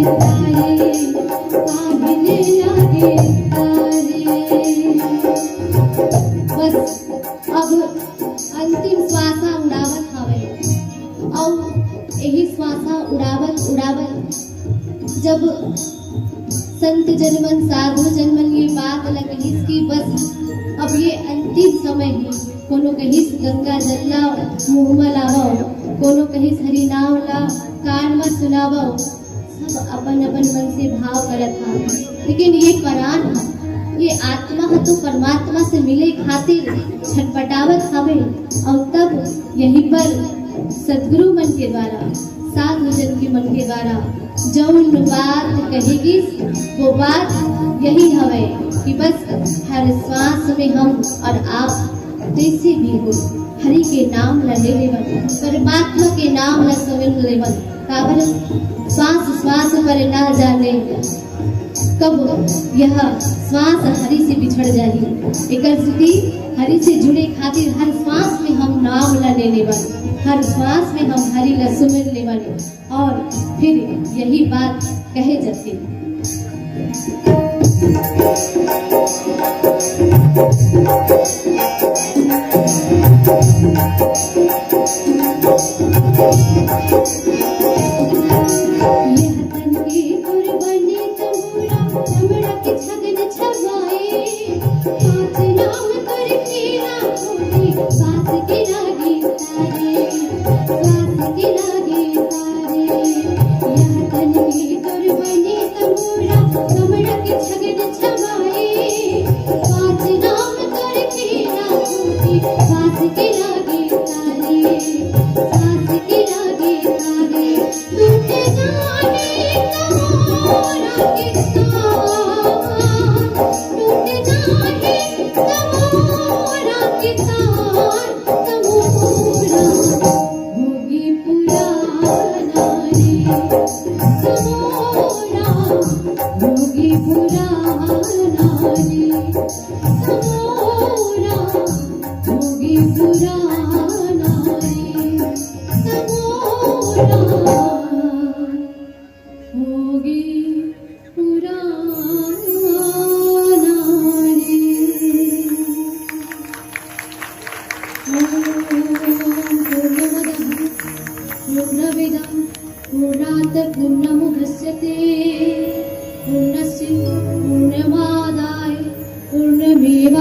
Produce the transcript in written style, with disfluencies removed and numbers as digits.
तारे काबिले लागे तारे। बस अब अंतिम श्वासा उड़ावत हवे और यही श्वासा उड़ावत उड़ावत जब संत जनमन साधु जनमन ये बात लगी कि बस अब ये अंतिम समय है। कोनो कहिस गंगा जलला मुँह में लावो, कोनो कहिस हरि नाम ला कान में सुनावो। सब अपन अपन मन से भाव करत था, लेकिन ये प्राण है, ये आत्मा है तो परमात्मा से मिले खातिर छटपटावत हवे। और तब यहीं पर सदगुरु मन के द्वारा साधु जन के मन के द्वारा जौन बात कहेगी वो बात यही हवे कि बस हर श्वास में हम और आप जैसे भी हो हरि के नाम ला ले लेवन, परमात्मा के नाम ला सुमिर लेवन। काबर श्वास श्वास पर ना जाने कब यह श्वास हरि से बिछड़ जाही। एक स्थिति हरि से जुड़े खातिर हर श्वास में हम नाम ला ले लेवन, हर श्वास में हम हरि ला सुमिर लेवन और फिर यही बात कहे जाते। पूर्णस्य पूर्णमादाय पूर्णमेवावशिष्यते।